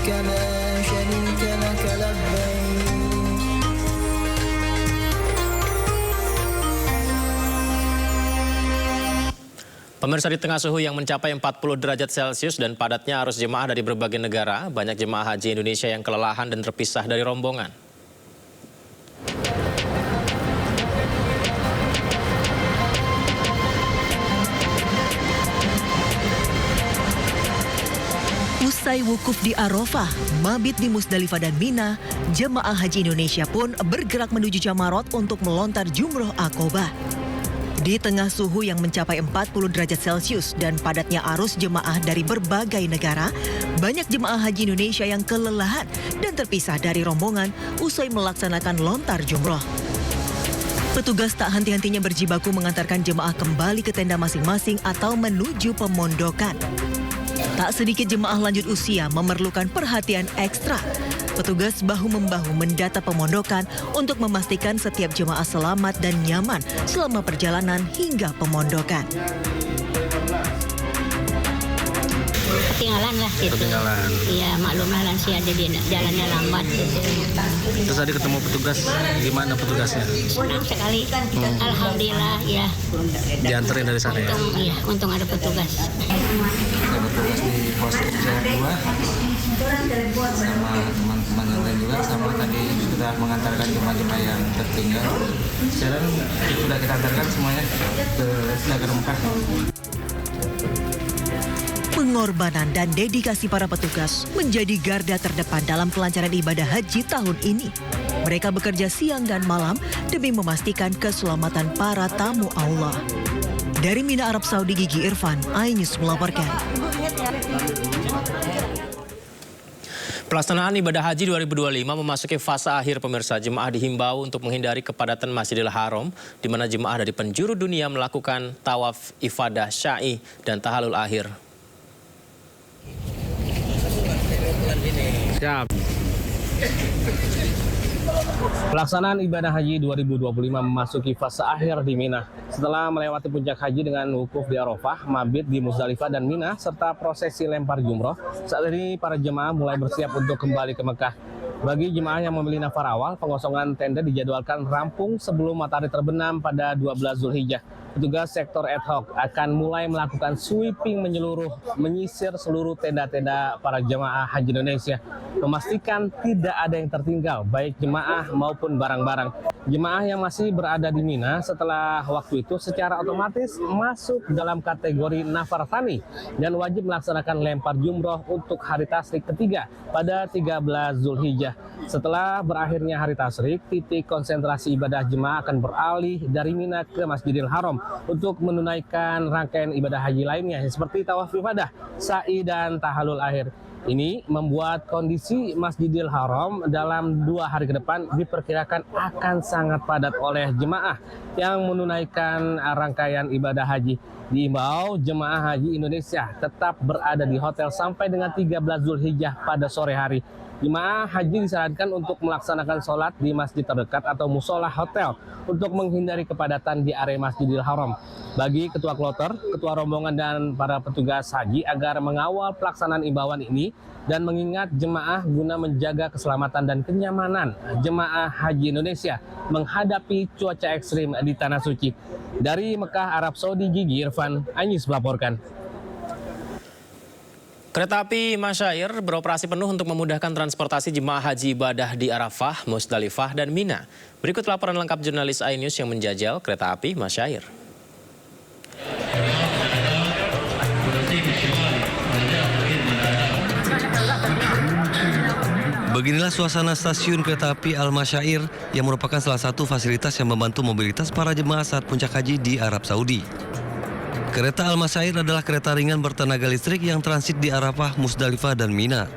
لبيك لا شريك لك لبيك. Pemirsa, di tengah suhu yang mencapai 40 derajat Celcius dan padatnya arus jemaah dari berbagai negara, banyak jemaah haji Indonesia yang kelelahan dan terpisah dari rombongan. Usai wukuf di Arafah, mabit di Musdalifah dan Mina, jemaah haji Indonesia pun bergerak menuju Jamarot untuk melontar jumroh Aqobah. Di tengah suhu yang mencapai 40 derajat Celcius dan padatnya arus jemaah dari berbagai negara, banyak jemaah haji Indonesia yang kelelahan dan terpisah dari rombongan usai melaksanakan lontar jumroh. Petugas tak henti-hentinya berjibaku mengantarkan jemaah kembali ke tenda masing-masing atau menuju pemondokan. Tak sedikit jemaah lanjut usia memerlukan perhatian ekstra. Petugas bahu-membahu mendata pemondokan untuk memastikan setiap jemaah selamat dan nyaman selama perjalanan hingga pemondokan. Ketinggalan lah gitu. Ketinggalan. Iya, maklumlah lansia ada di jalannya lambat gitu. Terus tadi ketemu petugas, gimana petugasnya? Senang sekali. Alhamdulillah ya. Dianterin dari sana ya? Untung ada petugas. Ada petugas di pos Jaya 2 sama teman-teman yang lain juga, sama tadi sudah mengantarkan jemaah-jemaah yang tertinggal. Sekarang sudah kita antarkan semuanya ke Nagar Mekah. Pengorbanan dan dedikasi para petugas menjadi garda terdepan dalam kelancaran ibadah haji tahun ini. Mereka bekerja siang dan malam demi memastikan keselamatan para tamu Allah. Dari Mina, Arab Saudi, Gigi Irfan, iNews melaporkan. Pelaksanaan ibadah haji 2025 memasuki fase akhir, pemirsa. Jemaah dihimbau untuk menghindari kepadatan Masjidil Haram, di mana jemaah dari penjuru dunia melakukan tawaf ifadah syai dan tahalul akhir. Siap. Pelaksanaan ibadah haji 2025 memasuki fase akhir di Mina. Setelah melewati puncak haji dengan wukuf di Arafah, mabit di Musdalifah dan Mina, serta prosesi lempar jumroh, saat ini para jemaah mulai bersiap untuk kembali ke Mekah. Bagi jemaah yang memilih nafar awal, pengosongan tenda dijadwalkan rampung sebelum matahari terbenam pada 12 Zulhijjah. Petugas sektor ad hoc akan mulai melakukan sweeping menyisir seluruh tenda-tenda para jemaah haji Indonesia, memastikan tidak ada yang tertinggal, baik jemaah maupun barang-barang. Jemaah yang masih berada di Mina setelah waktu itu secara otomatis masuk dalam kategori nafar tsani dan wajib melaksanakan lempar jumroh untuk hari tasyrik ketiga pada 13 Zulhijjah. Setelah berakhirnya hari tasyrik, titik konsentrasi ibadah jemaah akan beralih dari Mina ke Masjidil Haram untuk menunaikan rangkaian ibadah haji lainnya seperti tawaf ifadah, sa'i dan tahalul akhir. Ini membuat kondisi Masjidil Haram dalam 2 hari ke depan diperkirakan akan sangat padat oleh jemaah yang menunaikan rangkaian ibadah haji. Diimbau jemaah haji Indonesia tetap berada di hotel sampai dengan 13 Zulhijjah pada sore hari. Jemaah haji disarankan untuk melaksanakan sholat di masjid terdekat atau musola hotel untuk menghindari kepadatan di area Masjidil Haram. Bagi ketua kloter, ketua rombongan dan para petugas haji agar mengawal pelaksanaan imbauan ini dan mengingat jemaah guna menjaga keselamatan dan kenyamanan jemaah haji Indonesia menghadapi cuaca ekstrim di Tanah Suci. Dari Mekah, Arab Saudi, Gigi Irfan, iNews melaporkan. Kereta api Masyair beroperasi penuh untuk memudahkan transportasi jemaah haji ibadah di Arafah, Musdalifah, dan Mina. Berikut laporan lengkap jurnalis iNews yang menjajal kereta api Masyair. Beginilah suasana stasiun kereta api Al-Masyair yang merupakan salah satu fasilitas yang membantu mobilitas para jemaah saat puncak haji di Arab Saudi. Kereta Al-Masyair adalah kereta ringan bertenaga listrik yang transit di Arafah, Musdalifah, dan Mina.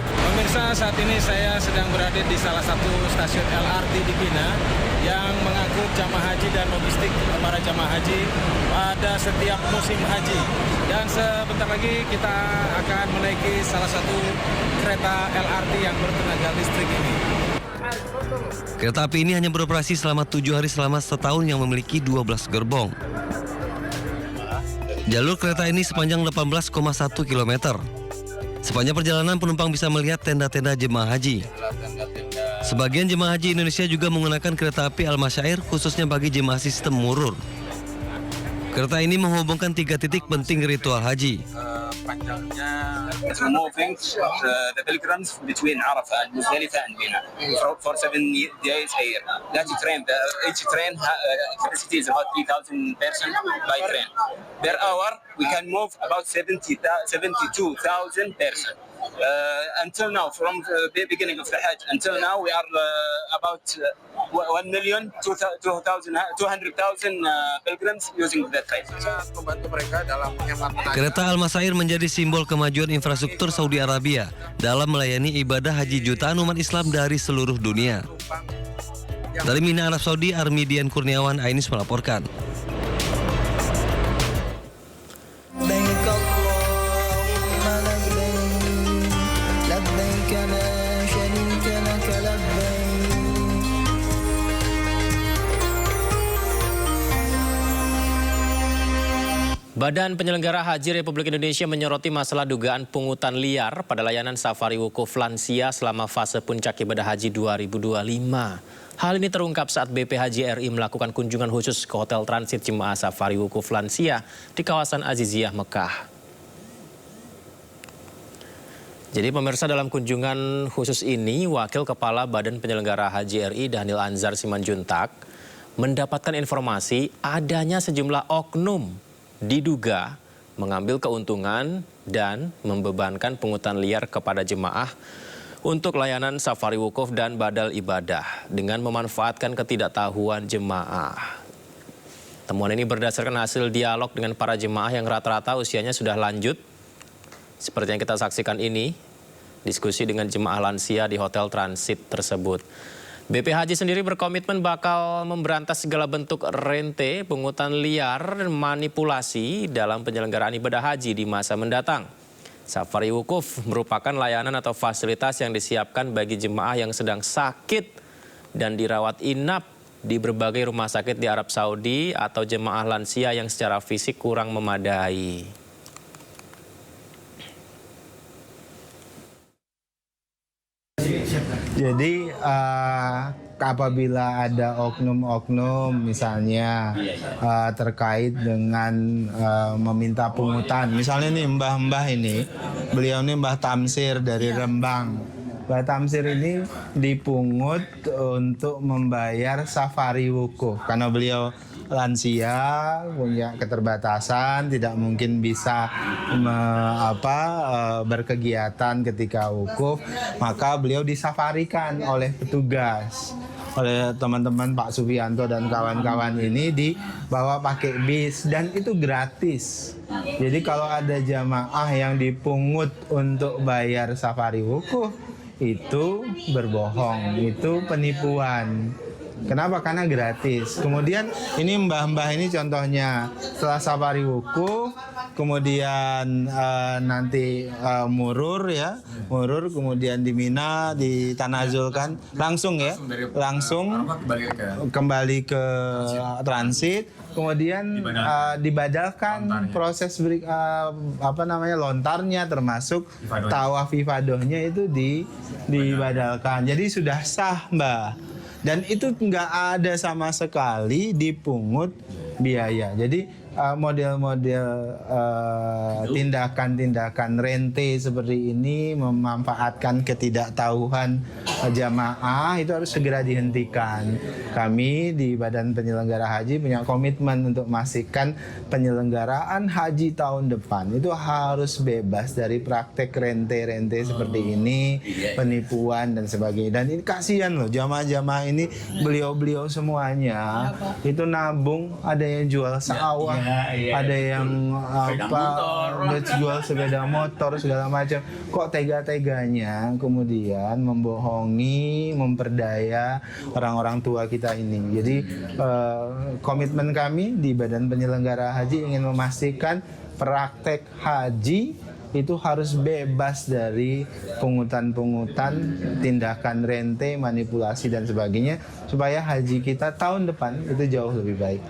Pemirsa, saat ini saya sedang berada di salah satu stasiun LRT di Mina yang mengangkut jamaah haji dan logistik para jamaah haji pada setiap musim haji. Dan sebentar lagi kita akan menaiki salah satu kereta LRT yang bertenaga listrik ini. Kereta api ini hanya beroperasi selama 7 hari selama setahun yang memiliki 12 gerbong. Jalur kereta ini sepanjang 18,1 km. Sepanjang perjalanan penumpang bisa melihat tenda-tenda jemaah haji. Sebagian jemaah haji Indonesia juga menggunakan kereta api Al-Masyair khususnya bagi jemaah sistem murur. Kereta ini menghubungkan 3 titik penting ritual haji. Panjangnya moving the pilgrims between Arafah and Muzdalifah and Mina for 7 days a year. That train, each train capacity is about 3,000 person by train. Per hour we can move about 72,000 person. Until now, from the beginning of the Hajj until now, we are about 1,200,000 pilgrims using the train. Membantu mereka dalam menghemat tenaga. Kereta Al-Masyair menjadi simbol kemajuan infrastruktur Saudi Arabia dalam melayani ibadah haji jutaan umat Islam dari seluruh dunia. Dari Mina, Arab Saudi, Armidian Kurniawan, Ainis melaporkan. لبيك اللهم لبيك لبيك لا شريك لك لبيك Badan Penyelenggara Haji Republik Indonesia menyoroti masalah dugaan pungutan liar pada layanan safari wukuf lansia selama fase puncak ibadah haji 2025. Hal ini terungkap saat BP Haji RI melakukan kunjungan khusus ke hotel transit jemaah safari wukuf lansia di kawasan Aziziyah, Mekah. Jadi pemirsa, dalam kunjungan khusus ini, Wakil Kepala Badan Penyelenggara Haji RI Dhanil Anzar Simanjuntak mendapatkan informasi adanya sejumlah oknum diduga mengambil keuntungan dan membebankan pungutan liar kepada jemaah untuk layanan safari wukuf dan badal ibadah dengan memanfaatkan ketidaktahuan jemaah. Temuan ini berdasarkan hasil dialog dengan para jemaah yang rata-rata usianya sudah lanjut. Seperti yang kita saksikan ini, diskusi dengan jemaah lansia di hotel transit tersebut. BP Haji sendiri berkomitmen bakal memberantas segala bentuk rente, pungutan liar, dan manipulasi dalam penyelenggaraan ibadah haji di masa mendatang. Safari wukuf merupakan layanan atau fasilitas yang disiapkan bagi jemaah yang sedang sakit dan dirawat inap di berbagai rumah sakit di Arab Saudi atau jemaah lansia yang secara fisik kurang memadai. Jadi apabila ada oknum-oknum misalnya terkait dengan meminta pungutan, misalnya nih mbah-mbah ini, beliau ini Mbah Tamsir dari Rembang. Mbah Tamsir ini dipungut untuk membayar safari wukuf karena beliau lansia, punya keterbatasan, tidak mungkin bisa berkegiatan ketika wukuf, maka beliau disafarikan oleh petugas, oleh teman-teman Pak Sufianto dan kawan-kawan ini, dibawa pakai bis dan itu gratis. Jadi kalau ada jamaah yang dipungut untuk bayar safari wukuf, itu berbohong, itu penipuan. Kenapa? Karena gratis. Kemudian ini mbah-mbah ini contohnya setelah safari wukuf, kemudian nanti murur ya, murur, kemudian di Mina ditanazulkan langsung ya, langsung kembali ke transit, kemudian dibadalkan proses lontarnya termasuk tawaf ifadohnya itu dibadalkan. Jadi sudah sah, Mbah. Dan itu nggak ada sama sekali dipungut biaya. Jadi model-model tindakan-tindakan rente seperti ini memanfaatkan ketidaktahuan jamaah itu harus segera dihentikan. Kami di Badan Penyelenggara Haji punya komitmen untuk memastikan penyelenggaraan haji tahun depan itu harus bebas dari praktek rente-rente seperti ini, penipuan dan sebagainya. Dan ini kasihan loh jamaah-jamaah ini, beliau-beliau semuanya itu nabung, ada yang jual sawah, ada yang jual sepeda motor segala macam. Kok tega-teganya kemudian membohongi, memperdaya orang-orang tua kita ini. Jadi komitmen kami di Badan Penyelenggara Haji ingin memastikan praktek haji itu harus bebas dari pungutan-pungutan, tindakan rente, manipulasi dan sebagainya, supaya haji kita tahun depan itu jauh lebih baik.